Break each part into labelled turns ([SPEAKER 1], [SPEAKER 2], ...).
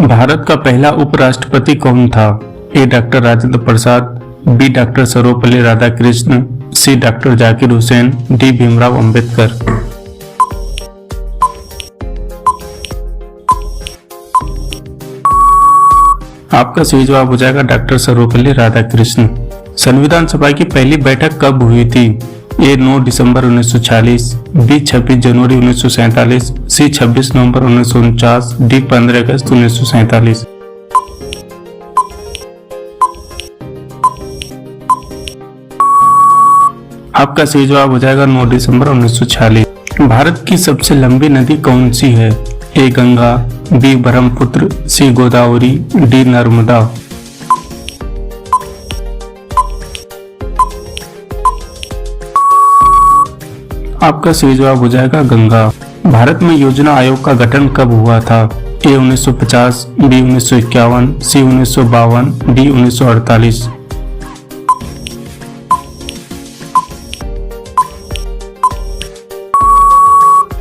[SPEAKER 1] भारत का पहला उपराष्ट्रपति कौन था? ए doctor Rajendra Prasad, B doctor Sarvepalli Radhakrishna, सी डॉक्टर जाकिर हुसैन, डी भीमराव अंबेडकर। आपका सही जवाब हो जाएगा डॉक्टर सर्वपल्ली राधाकृष्ण। संविधान सभा की पहली बैठक कब हुई थी? ए 9 दिसंबर 1946, बी 26 जनवरी 1947, सी 26 नवंबर 1949, डी 15 अगस्त 1947। आपका सही जवाब हो जाएगा 9 दिसंबर 1946। भारत की सबसे लंबी नदी कौन सी है? ए गंगा, बी ब्रह्मपुत्र, सी गोदावरी, डी नर्मदा। आपका सही जवाब हो जाएगा गंगा। भारत में योजना आयोग का गठन कब हुआ था? ए 1950, बी 1951, सी 1952, डी 1948।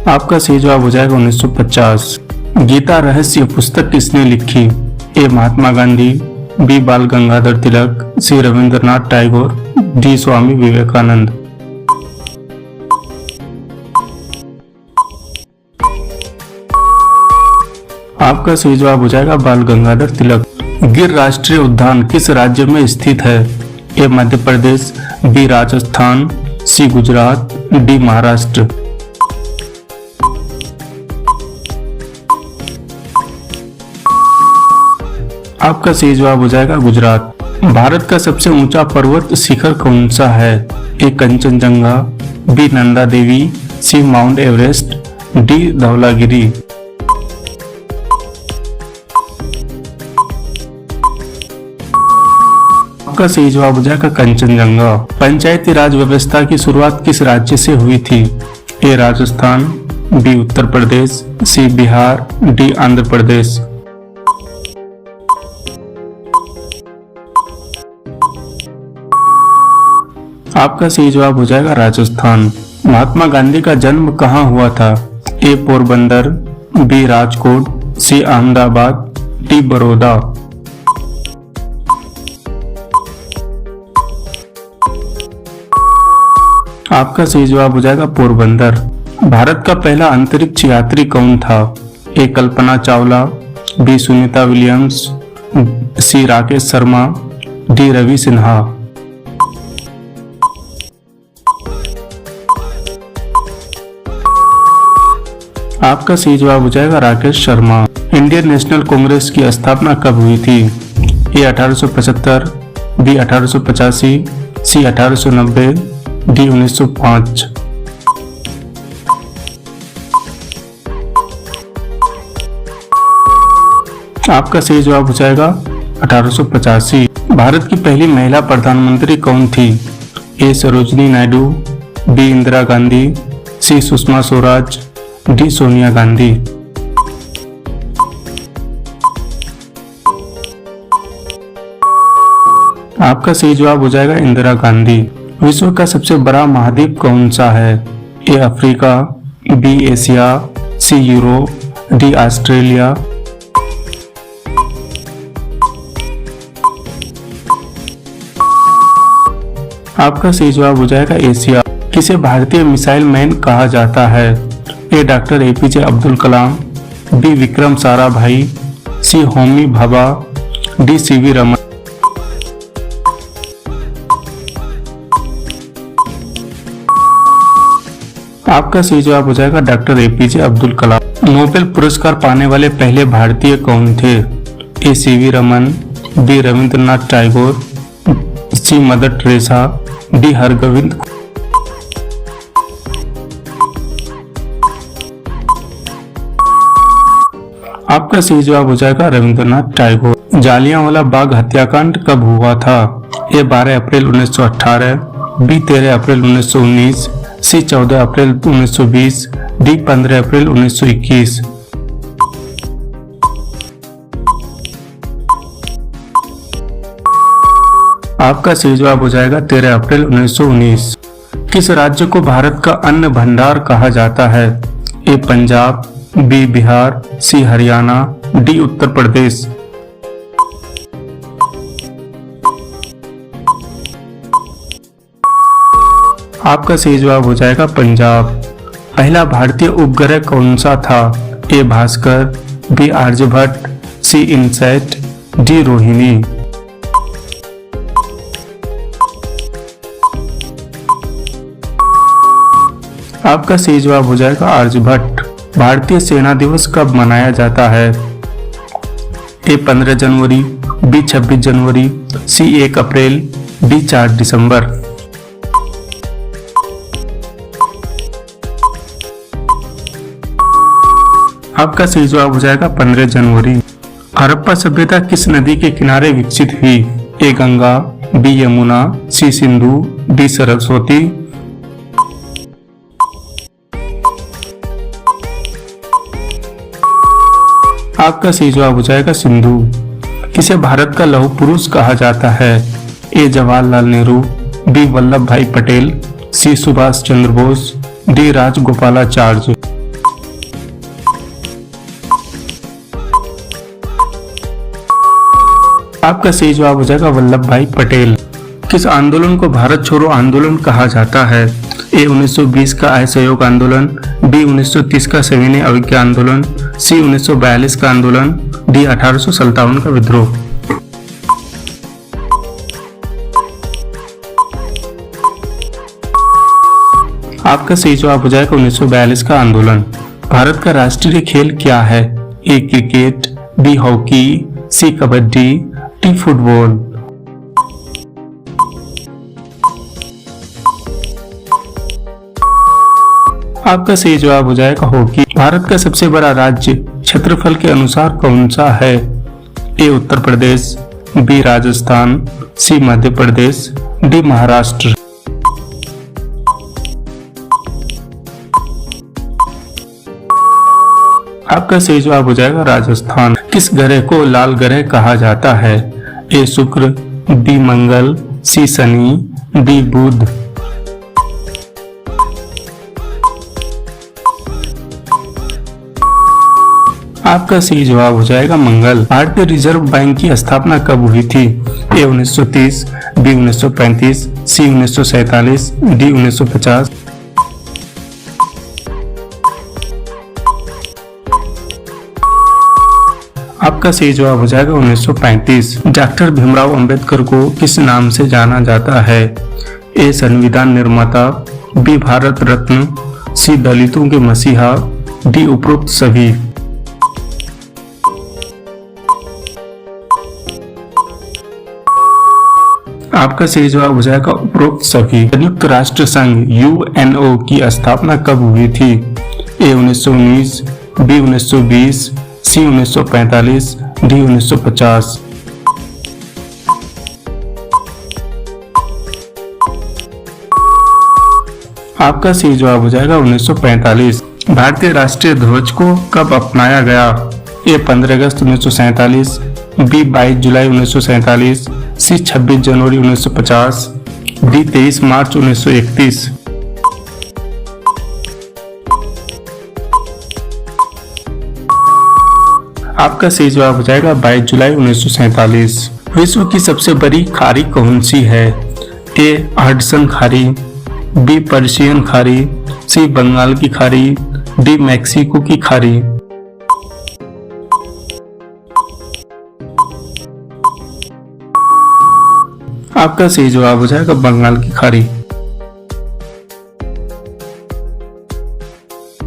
[SPEAKER 1] आपका सही जवाब हो जाएगा 1950। गीता रहस्य पुस्तक किसने लिखी? ए महात्मा गांधी, बी बाल गंगाधर तिलक, सी रविंद्रनाथ टैगोर, डी स्वामी विवेकानंद। आपका सही जवाब हो जाएगा बाल गंगाधर तिलक। गिर राष्ट्रीय उद्यान किस राज्य में स्थित है? ए मध्य प्रदेश, बी राजस्थान, सी गुजरात, डी महाराष्ट्र। आपका सही जवाब हो जाएगा गुजरात। भारत का सबसे ऊंचा पर्वत शिखर कौन सा है? ए कंचनजंगा, बी नंदा देवी, सी माउंट एवरेस्ट, डी धौलागिरी। आपका सही जवाब हो जाएगा कंचनजंगा। पंचायती राज व्यवस्था की शुरुआत किस राज्य से हुई थी? ए राजस्थान, बी उत्तर प्रदेश, सी बिहार, डी आंध्र प्रदेश। आपका सही जवाब हो जाएगा राजस्थान। महात्मा गांधी का जन्म कहाँ हुआ था? ए पोरबंदर, बी राजकोट, सी अहमदाबाद, डी बड़ौदा। आपका सही जवाब हो जाएगा पोरबंदर। भारत का पहला अंतरिक्ष यात्री कौन था? ए कल्पना चावला, बी सुनीता विलियम्स, सी राकेश शर्मा, डी रवि सिन्हा। आपका सही जवाब हो जाएगा राकेश शर्मा। इंडियन नेशनल कांग्रेस की स्थापना कब हुई थी? ए 1875, बी 1885, सी 1890, डी 1905। आपका सही जवाब हो जाएगा 1885। भारत की पहली महिला प्रधानमंत्री कौन थी? ए सरोजिनी नायडू, बी इंदिरा गांधी, सी सुषमा स्वराज, डी सोनिया गांधी। आपका सही जवाब हो जाएगा इंदिरा गांधी। विश्व का सबसे बड़ा महाद्वीप कौन सा है? A Africa, B Asia, C Europe, D Australia. आपका सही जवाब हो जाएगा एशिया। किसे भारतीय मिसाइल मैन कहा जाता है? ए doctor APJ Abdul Kalam, B Vikram Sarabhai, सी होमी भाभा, डी सीवी रमन। आपका सही जवाब हो जाएगा doctor APJ Abdul Kalam. Nobel पुरस्कार पाने वाले पहले भारतीय कौन थे? ए सीवी रमन, बी रविंद्रनाथ टैगोर, सी मदर टेरेसा, डी हरगोविंद। आपका सही जवाब हो जाएगा रविंद्रनाथ टैगोर। जालियांवाला बाग हत्याकांड कब हुआ था? ए 12 अप्रैल 1918, बी 13 अप्रैल 1919, सी 14 अप्रैल 1920, डी 15 अप्रैल 1921। आपका सही जवाब हो जाएगा 13 अप्रैल 1919। किस राज्य को भारत का अन्न भंडार कहा जाता है? ए पंजाब, बी बिहार, सी हरियाणा, डी उत्तर प्रदेश। आपका सही जवाब हो जाएगा पंजाब। पहला भारतीय उपग्रह कौन सा था? ए भास्कर, बी आर्यभट्ट, सी इनसैट, डी रोहिणी। आपका सही जवाब हो जाएगा आर्यभट्ट। भारतीय सेना दिवस कब मनाया जाता है? ए 15 जनवरी, बी 26 जनवरी, सी 1 अप्रैल, डी 4 दिसंबर। आपका सही जवाब हो जाएगा 15 जनवरी। हड़प्पा सभ्यता किस नदी के किनारे विकसित हुई? ए गंगा, बी यमुना, सी सिंधु, डी सरस्वती। आपका सही जवाब हो जाएगा सिंधु। किसे भारत का लौह पुरुष कहा जाता है? ए जवाहरलाल नेहरू, बी वल्लभ भाई पटेल, सी सुभाष चंद्र बोस, डी राजगोपालाचार्य। आपका सही जवाब हो जाएगा वल्लभ भाई पटेल। किस आंदोलन को भारत छोड़ो आंदोलन कहा जाता है? ए 1920 का असहयोग आंदोलन, बी 1930 का सविनय अवज्ञा आंदोलन, सी 1942 का आंदोलन, डी 1857 का विद्रोह। आपका सही जवाब हो जाएगा 1942 का आंदोलन। भारत का राष्ट्रीय खेल क्या है? ए क्रिकेट, बी हॉकी, सी कबड्डी, डी फुटबॉल। आपका सही जवाब हो जाएगा हॉकी। भारत का सबसे बड़ा राज्य क्षेत्रफल के अनुसार कौन सा है? ए उत्तर प्रदेश, बी राजस्थान, सी मध्य प्रदेश, डी महाराष्ट्र। आपका सही जवाब हो जाएगा राजस्थान। किस ग्रह को लाल ग्रह कहा जाता है? ए शुक्र, बी मंगल, सी शनि, डी बुध। आपका सही जवाब हो जाएगा मंगल। भारतीय रिजर्व बैंक की स्थापना कब हुई थी? ए 1930, बी 1935, सी 1947, डी 1950। आपका सही जवाब हो जाएगा 1935। डॉक्टर भीमराव अंबेडकर को किस नाम से जाना जाता है? ए संविधान निर्माता, बी भारत रत्न, सी दलितों के मसीहा, डी उपरोक्त सभी। आपका सही जवाब हो जाएगा उपरोक्त सभी। संयुक्त राष्ट्र संघ यूएनओ की स्थापना कब हुई थी? ए 1919, बी 1920, सी 1945, डी 1950। आपका सही जवाब हो जाएगा 1945। भारतीय राष्ट्रीय ध्वज को कब अपनाया गया? ए 15 अगस्त 1947, बी 22 जुलाई 1947, सी 26 जनवरी 1950, डी 23 मार्च 1931। आपका सही जवाब हो जाएगा 22 जुलाई 1947। विश्व की सबसे बड़ी खाड़ी कौन सी है? ए हडसन खाड़ी, बी पर्शियन खाड़ी, सी बंगाल की खाड़ी, डी मैक्सिको की खाड़ी। आपका सही जवाब हो जाएगा बंगाल की खाड़ी।